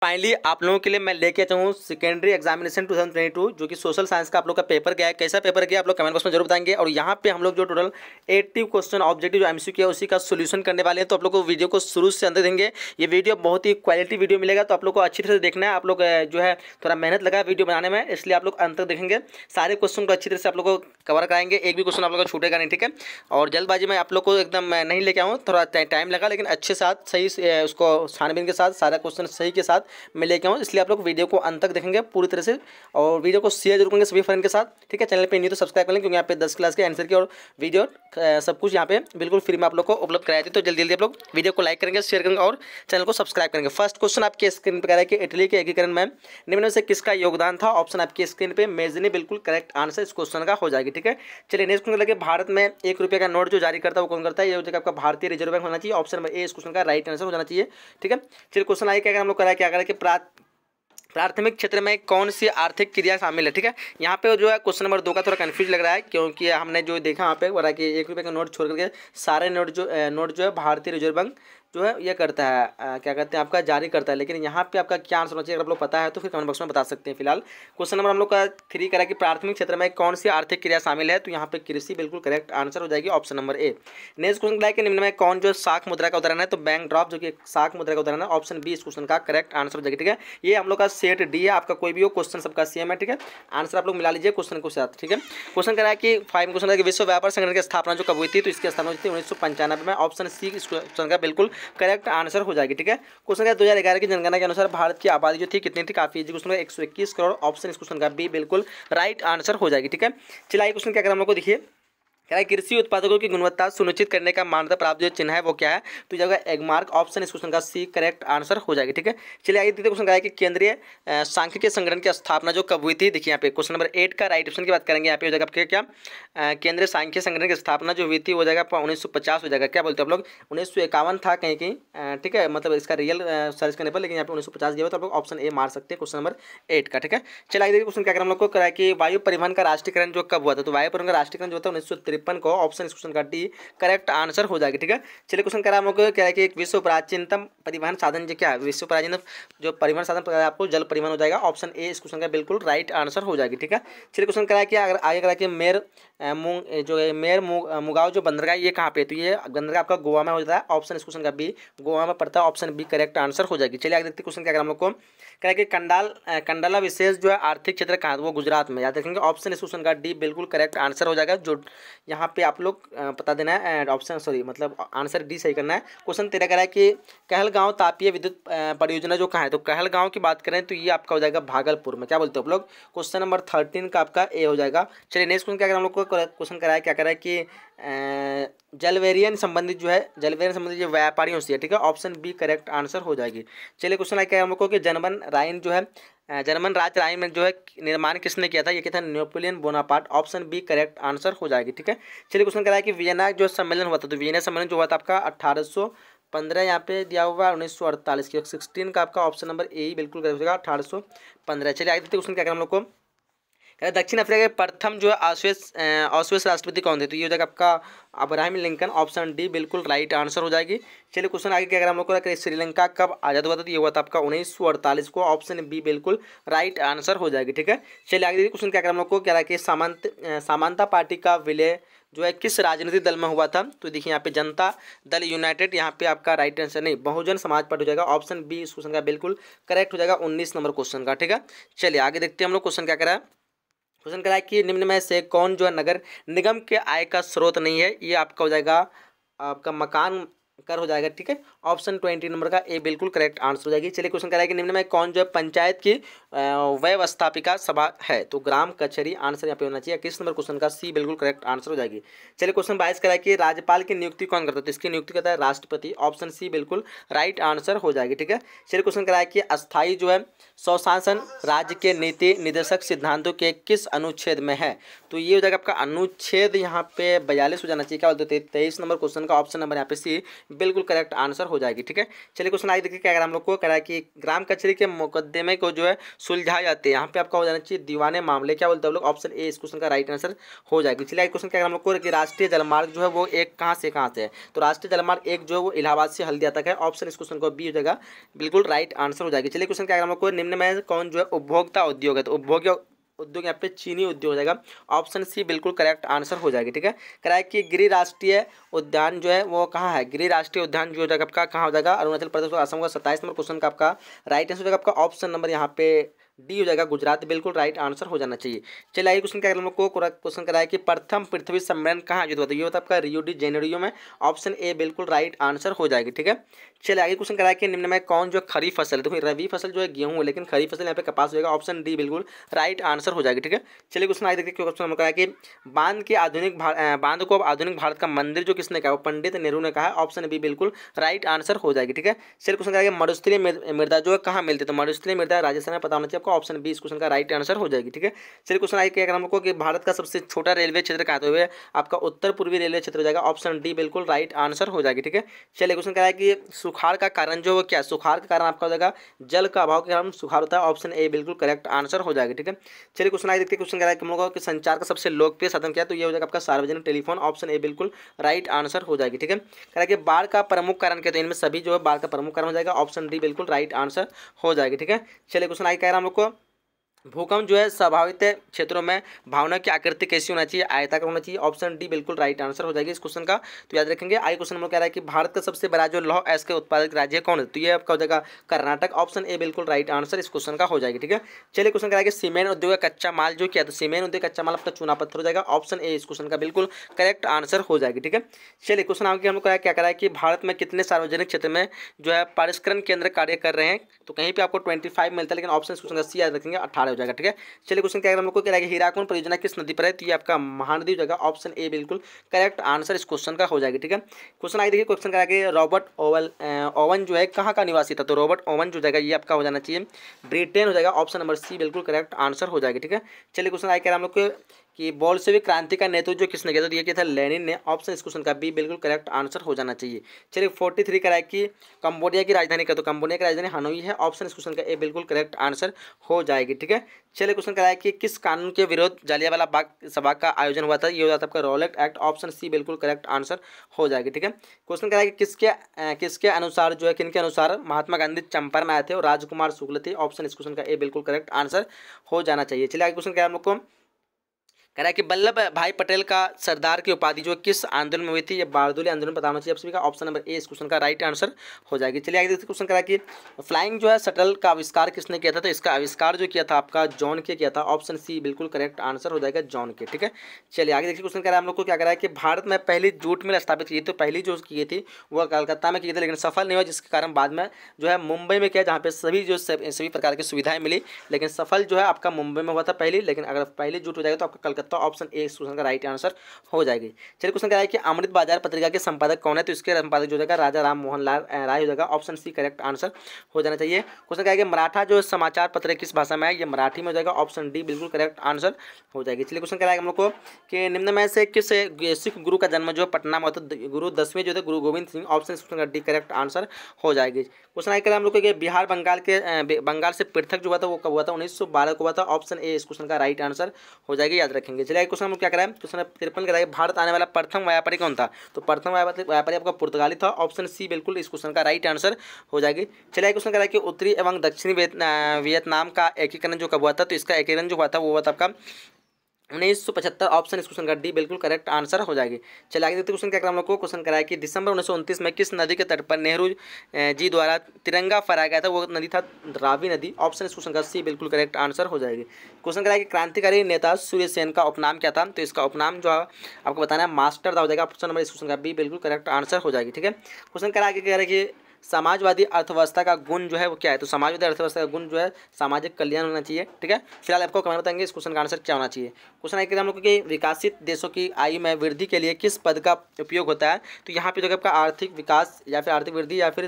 Finally आप लोगों के लिए मैं लेके आता हूँ सेकेंडरी एग्जामिनेशन 2022 जो कि सोशल साइंस का आप लोग का पेपर गया है। कैसा पेपर गया आप लोग कमेंट बॉक्स में जरूर बताएंगे। और यहाँ पे हम लोग जो टोटल 80 क्वेश्चन ऑब्जेक्टिव जो एमसीक्यू किया उसी का सोल्यूशन करने वाले हैं। तो आप लोग को वीडियो को शुरू से अंदर देंगे। ये वीडियो बहुत ही क्वालिटी वीडियो मिलेगा, तो आप लोग को अच्छी तरह से देखना है। आप लोग जो है थोड़ा मेहनत लगा वीडियो बनाने में, इसलिए आप लोग अंत तक देखेंगे। सारे क्वेश्चन को अच्छी तरह से आप लोग को कवर कराएंगे, एक भी क्वेश्चन आप लोग को छूटेगा नहीं, ठीक है। और जल्दबाजी में आप लोग को एकदम नहीं लेके आऊँ, थोड़ा टाइम लगा, लेकिन अच्छे साथ सही उसको छानबीन के साथ सारा क्वेश्चन सही के साथ मैं लेके आऊँ। इसलिए आप लोग वीडियो को अंत तक देखेंगे पूरी तरह से, और वीडियो को शेयर जरूर करेंगे सभी फ्रेंड के साथ, ठीक है। चैनल पे नहीं तो सब्सक्राइब कर लें, क्योंकि यहाँ पे 10 क्लास के आंसर की और वीडियो सब कुछ यहाँ पे बिल्कुल फ्री में आप लोग को उपलब्ध कराई थी। तो जल्दी जल्दी आप लोग वीडियो को लाइक करेंगे, शेयर करेंगे और चैनल को सब्सक्राइब करेंगे। फर्स्ट क्वेश्चन आपके स्क्रीन पर कह रहा है कि इटली के एकीकरण में निम्न में से किसका योगदान था। ऑप्शन आपकी स्क्रीन पे मेजनी बिल्कुल करेक्ट आंसर इस क्वेश्चन का हो जाएगी, ठीक है। चलिए नेक्स्ट क्वेश्चन लगे, भारत में 1 रुपये का नोट जो जारी करता है वो कौन करता है। ये हो जाएगा आपका भारतीय रिजर्व बैंक होना चाहिए। ऑप्शन नंबर ए इस क्वेश्चन का राइट आंसर हो जाना चाहिए, ठीक है। चलिए क्वेश्चन आगे क्या हम लोग करा क्या करें कि प्राथमिक क्षेत्र में कौन सी आर्थिक क्रिया शामिल है, ठीक है। यहाँ पे जो है क्वेश्चन नंबर 2 का थोड़ा कंफ्यूज लग रहा है, क्योंकि हमने जो देखा यहाँ पे बोला कि 1 रुपये का नोट छोड़ करके सारे नोट जो है भारतीय रिजर्व बैंक जो है ये करता है, क्या कहते हैं आपका जारी करता है। लेकिन यहाँ पे आपका क्या आंसर होना चाहिए, अगर आप लोग पता है तो फिर कमेंट बॉक्स में बता सकते हैं। फिलहाल क्वेश्चन नंबर हम लोग का 3 करा कि प्राथमिक क्षेत्र में कौन सी आर्थिक क्रिया शामिल है, तो यहाँ पे कृषि बिल्कुल करेक्ट आंसर हो जाएगी, option number A. Next question क्या है कि निम्न में कौन जो साख मुद्रा का उदाहरण है, तो बैंक ड्रॉप जो कि साख मुद्रा का उदाहरण है, ऑप्शन बी इस क्वेश्चन का करेक्ट आंसर हो जाएगी, ठीक है। ये हम लोग का सेट डी है, आपका कोई भी हो क्वेश्चन सबका सेम है, ठीक है। आंसर आप लोग मिला लीजिए क्वेश्चन के साथ, ठीक है। क्वेश्चन कह रहा है कि 5 क्वेश्चन है कि विश्व व्यापार संगठन की स्थापना जो कब हुई थी, तो इसकी स्थापना हुई थी 1995 में, ऑप्शन सी इस क्वेश्चन का बिल्कुल करेक्ट आंसर हो जाएगी, ठीक है। क्वेश्चन का 2011 की जनगणना के अनुसार भारत की आबादी जो थी कितनी थी, काफी इजी क्वेश्चन है, 121 करोड़, ऑप्शन इस क्वेश्चन का बी बिल्कुल राइट आंसर हो जाएगी, ठीक है। चलिए क्वेश्चन क्या करें हम लोग को देखिए, क्या है कृषि उत्पादकों की गुणवत्ता सुनिश्चित करने का मान्यता प्राप्त जो चिन्ह है वो क्या है, तो जगह एगमार्क, ऑप्शन इस क्वेश्चन का सी करेक्ट आंसर हो जाएगी, ठीक है। चलिए आगे देखते क्वेश्चन क्या है कि केंद्रीय सांख्यिकीय संगठन की स्थापना जो कब हुई थी। देखिए यहाँ पे क्वेश्चन नंबर 8 का राइट ऑप्शन की बात करेंगे। यहाँ पे हो जाएगा आपके क्या केंद्रीय सांख्यिकीय संगठन की स्थापना जो हुई थी वो जाएगा 1950 हो जाएगा। क्या बोलते हैं आप लोग 1951 था कहीं कहीं, ठीक है, मतलब इसका रियल सर्च करने पर, लेकिन यहाँ पे 1950 दिया हुआ, तो आप लोग ऑप्शन ए मार सकते हैं क्वेश्चन नंबर 8 का, ठीक है। चलिए आगे देखिए क्वेश्चन क्या करें हम लोग को, करा कि वायु परिवहन का राष्ट्रीयकरण जो कब हुआ था, तो वायु परिवहन का राष्ट्रीयकरण जो था 1953 को, ऑप्शन क्वेश्चन का डी करेक्ट आंसर हो जाएगी, ठीक है। चलिए क्वेश्चन करा हम लोग क्या है कि एक विश्व प्राचीनतम परिवहन साधन जो क्या है, विश्व प्राचीनतम जो परिवहन साधन आपको जल परिवहन हो जाएगा, ऑप्शन ए इस क्वेश्चन का बिल्कुल राइट आंसर हो जाएगी, ठीक है। चलिए क्वेश्चन करा कि अगर आगे करा कि मेर मुगाओ जो बंदरगाह ये कहाँ पे, तो ये बंदरगाह आपका गोवा में हो जाता है, ऑप्शन इस क्वेश्चन का बी गोवा में पड़ता है, ऑप्शन बी करेक्ट आंसर हो जाएगी। चलिए आगे देखते क्वेश्चन क्या करा हम लोग को, क्या है कि कंडाला विशेष जो है आर्थिक क्षेत्र कहाँ है, वो गुजरात में, याद रखेंगे, ऑप्शन इस क्वेश्चन का डी बिल्कुल करेक्ट आंसर हो जाएगा। जो यहाँ पे आप लोग बता देना है ऑप्शन, सॉरी मतलब आंसर डी सही करना है। क्वेश्चन 13 करा है कि कहलगांव तापीय विद्युत परियोजना जो कहाँ है, तो कहलगांव की बात करें तो ये आपका हो जाएगा भागलपुर में। क्या बोलते हो आप लोग, क्वेश्चन नंबर 13 का आपका ए हो जाएगा। चलिए नेक्स्ट क्वेश्चन क्या करें हम लोग को, क्वेश्चन करा है क्या करा है कि जलवेरियन संबंधित जो है जलवेरियन संबंधित जो व्यापारियों से है, ठीक है, ऑप्शन बी करेक्ट आंसर हो जाएगी। चलिए क्वेश्चन क्या है हम लोग को कि जर्मन राइन जो है जर्मन राज्य राइन में जो है निर्माण किसने किया था, ये क्या था, Napoleon Bonaparte, option B correct answer हो जाएगी, ठीक है। चलिए क्वेश्चन करा है कि वियना जो सम्मेलन हुआ था, तो वियना सम्मेलन जो हुआ था आपका 1815 यहाँ पे दिया हुआ है, 1948 की 16 का आपका ऑप्शन नंबर ए ही बिल्कुल करेक्ट हो जाएगा, 1815। चलिए आगे देखते क्वेश्चन क्या करें हम लोग को, दक्षिण अफ्रीका के प्रथम जो ऑस्ट्रेलिया राष्ट्रपति कौन थे, तो ये हो जाएगा आपका अब्राहम लिंकन, ऑप्शन डी बिल्कुल राइट आंसर हो जाएगी। चलिए क्वेश्चन आगे क्या करें हम लोग को, श्रीलंका कब आज़ाद हुआ था, तो ये हुआ था आपका 1948 को, ऑप्शन बी बिल्कुल राइट आंसर हो जाएगी, ठीक है। चलिए आगे क्वेश्चन क्या करें हम लोग को, क्या रहा कि समानता पार्टी का विलय जो है किस राजनीतिक दल में हुआ था, तो देखिए यहाँ पे जनता दल यूनाइटेड, यहाँ पे आपका राइट आंसर नहीं बहुजन समाज पार्टी हो जाएगा, ऑप्शन बी इस क्वेश्चन का बिल्कुल करेक्ट हो जाएगा 19 नंबर क्वेश्चन का, ठीक है। चलिए आगे देखते हैं हम लोग क्वेश्चन क्या करा है, क्वेश्चन करा है कि निम्न में से कौन जो है नगर निगम के आय का स्रोत नहीं है, ये आपका हो जाएगा आपका मकान कर हो जाएगा, ठीक है, ऑप्शन 20 नंबर का ए बिल्कुल करेक्ट आंसर हो जाएगी। चलिए क्वेश्चन करा है कि निम्न में कौन जो है पंचायत की व्यवस्थापिका सभा है, तो ग्राम कचहरी, आंसर यहाँ पे होना चाहिए 21 नंबर क्वेश्चन का सी बिल्कुल करेक्ट आंसर हो जाएगी। चलिए क्वेश्चन 22 करा है कि राज्यपाल की नियुक्ति कौन करता है, तो इसकी नियुक्ति करता है राष्ट्रपति, ऑप्शन सी बिल्कुल राइट आंसर हो जाएगी, ठीक है। चलिए क्वेश्चन करा है कि अस्थायी जो है स्वशासन राज्य के नीति निर्देशक सिद्धांतों के किस अनुच्छेद में है, तो ये हो जाएगा आपका अनुच्छेद यहाँ पे 42 हो जाना चाहिए। क्या बोलते हैं 23 नंबर क्वेश्चन का ऑप्शन नंबर यहाँ पे सी बिल्कुल करेक्ट आंसर हो जाएगी। ठीक है, चलिए क्वेश्चन आगे देखिए क्या अगर हम लोग को कह रहा है कि ग्राम कचहरी के मुकदमे को जो है सुलझाए जाते हैं, यहाँ पे आपका हो जाना चाहिए दीवाने मामले, क्या बोलते हैं हम लोग, ऑप्शन ए इस क्वेश्चन का राइट आंसर हो जाएगी। चलिए आगे क्वेश्चन क्या हम लोग को कि राष्ट्रीय जलमार्ग जो है वो एक कहाँ से है, तो राष्ट्रीय जलमार्ग एक जो है वो इलाहाबाद से हल्दिया तक है, ऑप्शन इस क्वेश्चन को बी हो जाएगा, बिल्कुल राइट आंसर हो जाएगी। चलिए क्वेश्चन क्या हम लोग को निम्न में कौन जो है उपभोक्ता उद्योग है, तो उपभोक्ता उद्योग यहाँ पे चीनी उद्योग हो जाएगा, ऑप्शन सी बिल्कुल करेक्ट आंसर हो जाएगी। ठीक है, कह रहा है कि गिरि राष्ट्रीय उद्यान जो है वो कहाँ है, गिरि राष्ट्रीय उद्यान जो हो जाएगा आपका कहाँ हो जाएगा, अरुणाचल प्रदेश और असम का। 27 नंबर क्वेश्चन का आपका राइट आंसर हो जाएगा आपका ऑप्शन नंबर यहाँ पे डी हो जाएगा, गुजरात, बिल्कुल राइट आंसर हो जाना चाहिए। चलिए आइए क्वेश्चन क्या हम लोग को क्वेश्चन कराया कि प्रथम पृथ्वी सम्मेलन कहाँ आयोजित हुआ था, ये होता है आपका रियो डी जेनेरियो में, ऑप्शन ए बिल्कुल राइट आंसर हो जाएगी। ठीक है, चलिए आगे क्वेश्चन कराया कि निम्न में कौन जो खरीफ फसल है, देखो रबी फसल जो है गेहूं है, लेकिन खरीफ फसल यहाँ पे कपास हो जाएगा, ऑप्शन डी बिल्कुल राइट आंसर हो जाएगी। ठीक है, चलिए क्वेश्चन आगे देखिए क्वेश्चन हम कराया कि बांध को अब आधुनिक भारत का मंदिर जो किसने कहा, पंडित नेहरू ने कहा, ऑप्शन बी बिल्कुल राइट आंसर हो जाएगी। ठीक है, चलिए क्वेश्चन कराया मरुस्थलीय मृदा जो है कहाँ मिलती है, तो मरुस्थलीय मृदा राजस्थान में पता होना चाहिए आपको, ऑप्शन बी इस क्वेश्चन का राइट आंसर हो जाएगी। ठीक है, चलिए क्वेश्चन आगे क्या हम लोग को कि भारत का सबसे छोटा रेलवे क्षेत्र कहाँ है, तो आपका उत्तर पूर्वी रेलवे क्षेत्र हो जाएगा, ऑप्शन डी बिल्कुल राइट आंसर हो जाएगी। ठीक है, चलिए क्वेश्चन क्या है कि सुखाड़ का कारण जो वो क्या, सुखाड़ का कारण आपका हो जाएगा जल का अभाव के कारण सुखाड़ होता है, ऑप्शन ए बिल्कुल करेक्ट आंसर हो जाएगा। ठीक है, चलिए क्वेश्चन आगे देखते हैं क्वेश्चन क्या है हम लोगों को संचार का सबसे लोकप्रिय साधन क्या है, तो ये हो जाएगा आपका सार्वजनिक टेलीफोन, ऑप्शन ए बिल्कुल राइट आंसर हो जाएगी। ठीक है, कह रहा है कि बाढ़ का प्रमुख कारण क्या है, तो इनमें सभी जो है बाढ़ का प्रमुख कारण हो जाएगा, ऑप्शन डी बिल्कुल राइट आंसर हो जाएगी। ठीक है, चलिए क्वेश्चन आगे कह रहा है हम लोग को भूकंप जो है स्वाभाविक क्षेत्रों में भावना की आकृति कैसी होना चाहिए, आयताकार होना चाहिए, ऑप्शन डी बिल्कुल राइट आंसर हो जाएगी इस क्वेश्चन का, तो याद रखेंगे। आगे क्वेश्चन में कह रहा है कि भारत का सबसे बड़ा जो लौह अयस्क उत्पादक राज्य कौन है, तो ये आपका हो जाएगा कर्नाटक, ऑप्शन ए बिल्कुल राइट आंसर इस क्वेश्चन का हो जाएगी। ठीक है, चलिए क्वेश्चन कह रहा है कि सीमेंट उद्योग का कच्चा माल जो क्या है, तो सीमेंट उद्योग कच्चा माल आपका चूना पत्थर हो जाएगा, ऑप्शन ए इस क्वेश्चन का बिल्कुल करेक्ट आंसर हो जाएगी। ठीक है, चलिए क्वेश्चन आगे हम लोग क्या कह रहा है कि भारत में कितने सार्वजनिक क्षेत्र में जो है परिष्करण केंद्र कार्य कर रहे हैं, तो कहीं पे आपको 25 मिलता है, लेकिन ऑप्शन इस क्वेश्चन का सी याद रखेंगे 18 हो जाएगा। ठीक है, चलिए क्वेश्चन क्या हम लोग को कह रहा है कि हीराकुंड परियोजना किस नदी पर है, तो ये आपका महानदी हो जाएगा, ऑप्शन ए बिल्कुल करेक्ट आंसर इस क्वेश्चन का हो जाएगी। ठीक है, क्वेश्चन आगे देखिए क्वेश्चन कह रहा है कि रॉबर्ट ओवन जो है कहाँ का निवासी था, तो रॉबर्ट ओवन जो जाएगा ये आपका हो जाना चाहिए ब्रिटेन हो जाएगा, ऑप्शन नंबर सी बिल्कुल करेक्ट आंसर हो जाएगी। ठीक है, चलिए क्वेश्चन आगे कह रहा है हम लोग को कि बोल्शेविक क्रांति का नेतृत्व जो किसने किया था, तो ये क्या था लेनिन ने, ऑप्शन इस क्वेश्चन का बी बिल्कुल करेक्ट आंसर हो जाना चाहिए। चलिए 43 कह रहा है कि कंबोडिया की राजधानी का, तो कंबोडिया की राजधानी हनोई है, ऑप्शन इस क्वेश्चन का ए बिल्कुल करेक्ट आंसर हो जाएगी। ठीक है, चलिए क्वेश्चन कह रहा है कि किस कानून के विरोध जालियांवाला बाग सभा का आयोजन हुआ था, ये हो जाता है आपका रॉलेट एक्ट, ऑप्शन सी बिल्कुल करेक्ट आंसर हो जाएगी। ठीक है, क्वेश्चन कह रहा है कि किसके अनुसार जो है किनके अनुसार महात्मा गांधी चंपारण आए थे और राजकुमार शुक्ल थे, ऑप्शन इस क्वेश्चन का ए बिल्कुल करेक्ट आंसर हो जाना चाहिए। चलिए आगे क्वेश्चन क्या है हम लोग को कह रहा है कि वल्लभ भाई पटेल का सरदार की उपाधि जो किस आंदोलन में हुई थी, ये बारदोली आंदोलन बताना चाहिए आप सभी का, ऑप्शन नंबर ए इस क्वेश्चन का राइट आंसर हो जाएगी। चलिए आगे देखते क्वेश्चन कह रहा है कि फ्लाइंग जो है शटल का आविष्कार किसने किया था, तो इसका आविष्कार जो किया था आपका जॉन के किया था, ऑप्शन सी बिल्कुल करेक्ट आंसर हो जाएगा जॉन के। ठीक है, चलिए आगे देखिए क्वेश्चन कह रहा है हम लोग को क्या कह रहा है कि भारत में पहली जूट मिल स्थापित की, तो पहली जो की थी वो कलकत्ता में की थी, लेकिन सफल नहीं हुआ, जिसके कारण बाद में जो है मुंबई में किया, जहाँ पे सभी प्रकार की सुविधाएं मिली, लेकिन सफल जो है आपका मुंबई में हुआ था पहली, लेकिन अगर पहली जूट हो जाएगा तो आपका कलकत्ता, ऑप्शन ए का राइट आंसर हो जाएगी। चलिए क्वेश्चन क्या है कि अमृत बाजार पत्रिका के संपादक कौन है, तो इसके संपादक जो जाएगा राजा राम मोहन लाल राय हो जाएगा, ऑप्शन सी करेक्ट आंसर हो जाना चाहिए। क्वेश्चन क्या है कि मराठा जो समाचार पत्र किस भाषा में है, ये मराठी में हो जाएगा, ऑप्शन डी बिल्कुल करेक्ट आंसर हो जाएगी। चलिए क्वेश्चन क्या है हम लोग को कि निम्न में से किस सिख गुरु का जन्म जो पटना में होता है, गुरु 10वें जो थे गुरु Govind Singh, option D correct answer हो जाएगी। क्वेश्चन आगे हम लोग को बिहार बंगाल से पृथक जो हुआ था वो कब हुआ था, 1912 को हुआ था, ऑप्शन ए इस क्वेश्चन का राइट आंसर हो जाएगी, याद रखेंगे। चलिए क्वेश्चन हम लोग क्या कराएं, क्वेश्चन 53 कराएं भारत आने वाला प्रथम व्यापारी कौन था, तो प्रथम व्यापारी आपका पुर्तगाली था, ऑप्शन सी बिल्कुल इस क्वेश्चन का राइट आंसर हो जाएगी। चलिए क्वेश्चन कराएं कि उत्तरी एवं दक्षिणी वियतनाम का एकीकरण जो कब हुआ था, तो इसका एकीकरण जो हुआ था वो हुआ था आपका 1975, ऑप्शन इस क्वेश्चन का डी बिल्कुल करेक्ट आंसर हो जाएगी। चलिए आगे देखते क्वेश्चन क्या हम लोग को क्वेश्चन कराया कि दिसंबर 1929 में किस नदी के तट पर नेहरू जी द्वारा तिरंगा फहराया गया था, वो नदी था रावी नदी, ऑप्शन इस क्वेश्चन का सी बिल्कुल करेक्ट आंसर हो जाएगी। क्वेश्चन कराया कि क्रांतिकारी नेता सूर्य सेन का उपनाम क्या था, तो इसका उपनाम जो आपको बताना है मास्टर दा हो जाएगा, ऑप्शन नंबर इस क्वेश्चन का बी बिल्कुल करेक्ट आंसर हो जाएगी। ठीक है, क्वेश्चन कराया कि कह रहे कि समाजवादी अर्थव्यवस्था का गुण जो है वो क्या है, तो समाजवादी अर्थव्यवस्था का गुण जो है सामाजिक कल्याण होना चाहिए। ठीक है, फिलहाल आपको कमेंट बताएंगे इस क्वेश्चन का आंसर क्या होना चाहिए। क्वेश्चन आगे हम लोग कि विकसित देशों की आयु में वृद्धि के लिए किस पद का उपयोग होता है, तो यहाँ पे जो आपका आर्थिक विकास या फिर आर्थिक वृद्धि या फिर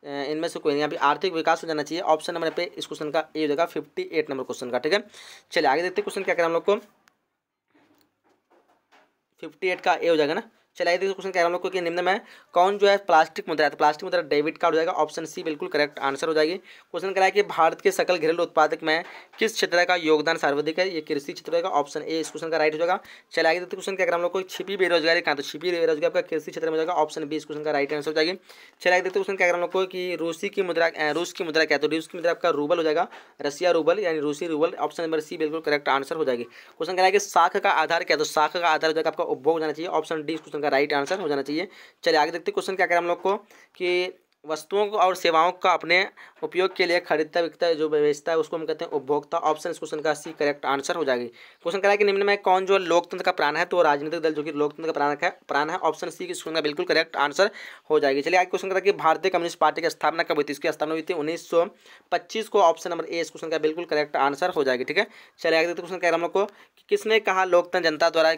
इनमें से कोई नहीं, यहाँ पे आर्थिक विकास हो जाना चाहिए, ऑप्शन नंबर पे इस क्वेश्चन का ए हो जाएगा 58 नंबर क्वेश्चन का। ठीक है, चलिए आगे देखते क्वेश्चन क्या करें हम लोग को 58 का ए हो जाएगा ना, चलिए देखिए क्वेश्चन क्या है हम लोग को कि निम्न में कौन जो है प्लास्टिक मुद्रा है, तो प्लास्टिक मुद्रा डेबिट कार्ड हो जाएगा, ऑप्शन सी बिल्कुल करेक्ट आंसर हो जाएगी। क्वेश्चन क्या है कि भारत के सकल घरेलू उत्पादक में किस क्षेत्र का योगदान सर्वाधिक है, ये कृषि क्षेत्र होगा, ऑप्शन ए इस क्वेश्चन का राइट हो जाएगा। चलिए आगे देखते क्वेश्चन क्या हम लोग को छिपी बेरोजगारी कहाँ, तो छिपी बेरोजगारी आपका कृषि क्षेत्र में हो जाएगा, ऑप्शन बी इस क्वेश्चन का राइट आंसर हो जाएगी। चलिए आगे देखते क्वेश्चन क्या हम लोग को कि रूस की मुद्रा क्या, तो रूस की मुद्रा आपका रूबल हो जाएगा, रसिया रूबल यानी रूसी रूबल, ऑप्शन नंबर सी बिल्कुल करेक्ट आंसर हो जाएगी। क्वेश्चन क्या है कि साख का आधार क्या, तो साख का आधार हो जाएगा आपका उपभोग जाना चाहिए, ऑप्शन डी इस क्वेश्चन का राइट आंसर हो जाना चाहिए। चलिए आगे देखते क्वेश्चन क्या करें हम लोग को कि वस्तुओं को और सेवाओं का अपने उपयोग के लिए खरीदता बिकता है जो बेचता है उसको हम कहते हैं उपभोक्ता, ऑप्शन इस क्वेश्चन का सी करेक्ट आंसर हो जाएगी। क्वेश्चन कह रहा है कि निम्न में कौन जो लोकतंत्र का प्राण है, तो राजनीतिक दल जो कि लोकतंत्र का प्राण है, ऑप्शन सी इस क्वेश्चन का बिल्कुल करेक्ट आंसर हो जाएगी। चलिए आगे क्वेश्चन कह रहा है कि भारतीय कम्युनिस्ट पार्टी की स्थापना कब हुई थी, इसकी स्थापना हुई थी 1925 को, ऑप्शन नंबर ए इस क्वेश्चन का बिल्कुल करेक्ट आंसर हो जाएगी। ठीक है, चलिए आगे क्वेश्चन कह रहा है हम लोग को कि किसने कहा लोकतंत्र जनता द्वारा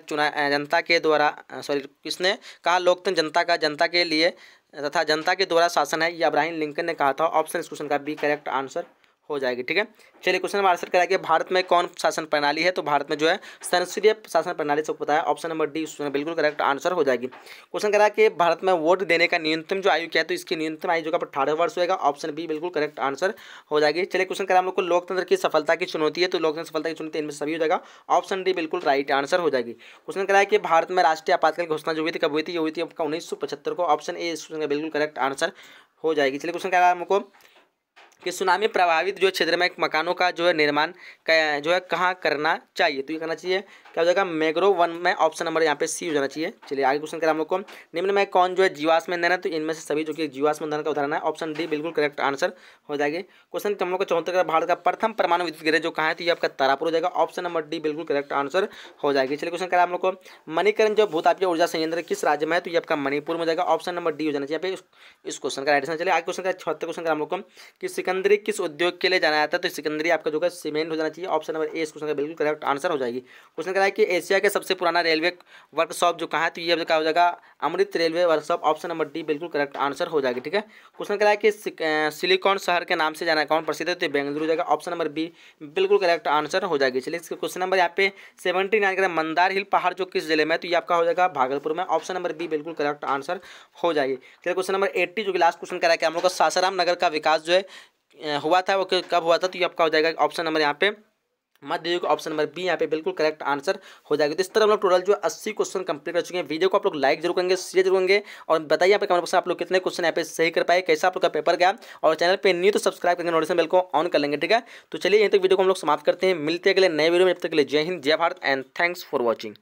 किसने कहा लोकतंत्र जनता के लिए तथा जनता के द्वारा शासन है, ये अब्राहम लिंकन ने कहा था, ऑप्शन इस क्वेश्चन का बी करेक्ट आंसर हो जाएगी। ठीक है, चलिए क्वेश्चन नंबर आंसर कराइए भारत में कौन शासन प्रणाली है, तो भारत में जो है संसदीय शासन प्रणाली सबको पता है, ऑप्शन नंबर डी बिल्कुल करेक्ट आंसर हो जाएगी। क्वेश्चन करा कि भारत में वोट देने का न्यूनतम जो आयु क्या है, तो इसकी न्यूनतम आयु जो 18 वर्ष होगा, ऑप्शन बी बिल्कुल करेक्ट आंसर हो जाएगी। चलिए क्वेश्चन करा हम लोग को लोकतंत्र की सफलता की चुनौती है, तो लोकतंत्र सफलता की चुनौती इनमें सभी हो जाएगा, ऑप्शन डी बिल्कुल राइट आंसर हो जाएगी। क्वेश्चन करा कि भारत में राष्ट्रीय आपातकाल घोषणा जो हुई थी कब हुई थी, ये हुई थी आपका 1975 को, ऑप्शन ए इस क्वेश्चन का बिल्कुल करेक्ट आंसर हो जाएगी। चलिए क्वेश्चन करा हमको कि सुनामी प्रभावित जो क्षेत्र में मकानों का जो है निर्माण जो है कहाँ करना चाहिए, तो ये करना चाहिए क्या हो जाएगा मैंग्रोव वन में, ऑप्शन नंबर यहाँ पे सी हो जाना चाहिए। चलिए आगे क्वेश्चन करें हम लोग को निम्न में कौन जो है जीवाश्म ईंधन है, तो इनमें से सभी जो कि जीवाश्म ईंधन का उदाहरण है, ऑप्शन डी बिल्कुल करेक्ट आंसर हो जाएगी। क्वेश्चन हम लोग को 74 भारत का प्रथम परमाणु विद्युत गृह जो कहाँ है, तो ये आपका तारापुर हो जाएगा, ऑप्शन नंबर डी बिल्कुल करेक्ट आंसर हो जाएगी। चलिए क्वेश्चन करें हम लोग को मणिकरण जो भूतापीय ऊर्जा संयंत्र किस राज्य में है, तो ये आपका मणिपुर में हो जाएगा, ऑप्शन नंबर डी हो जाना चाहिए इस क्वेश्चन का राइट आंसर। चलिए आगे क्वेश्चन का 76 क्वेश्चन करें हम लोग को कि सिकंदरी किस उद्योग के लिए जाना जाता है, तो सिकंदरी आपका जो है सीमेंट हो जाना चाहिए, ऑप्शन नंबर ए इस क्वेश्चन का बिल्कुल करेक्ट आंसर हो जाएगी। क्वेश्चन करा है कि एशिया के सबसे पुराना रेलवे वर्कशॉप जो कहाँ है, तो ये क्या हो जाएगा Amrit railway workshop, option number D बिल्कुल करेक्ट आंसर हो जाएगी। ठीक है, क्वेश्चन करा है कि सिलिकॉन शहर के नाम से जाना कौन प्रसिद्ध है, तो बेंगलुरु हो जाएगा, ऑप्शन नंबर बी बिल्कुल करेक्ट आंसर हो जाएगी। चलिए क्वेश्चन नंबर यहाँ पे 79 मंदार हिल पहाड़ जो किस जिले में, तो ये आपका हो जाएगा भागलपुर में, ऑप्शन नंबर बी बिल्कुल करेक्ट आंसर हो जाएगी। चलिए क्वेश्चन नंबर 80 जो कि लास्ट क्वेश्चन करा है कि हम लोग का सासाराम नगर का विकास जो है हुआ था वो कब हुआ था, तो ये आपका हो जाएगा ऑप्शन नंबर यहाँ पे मध्य युग, ऑप्शन नंबर बी यहाँ पे बिल्कुल करेक्ट आंसर हो जाएगा। तो इस तरह हम लोग टोटल जो 80 क्वेश्चन कंप्लीट कर चुके हैं। वीडियो को आप लोग लाइक जरूर करेंगे, शेयर जरूर करेंगे और बताइए यहाँ पे कमेंट बॉक्स में आप लोग कितने क्वेश्चन यहाँ पे सही कर पाए, कैसा आप लोग का पेपर गया, और चैनल पे न्यू तो सब्सक्राइब करके नोटिफिकेशन बेल को ऑन कर लेंगे। ठीक है, तो चलिए यहीं तक वीडियो को हम लोग समाप्त करते हैं, मिलते हैं अगले नए वीडियो में, जब तक के लिए जय हिंद जय Bharat and thanks for watching.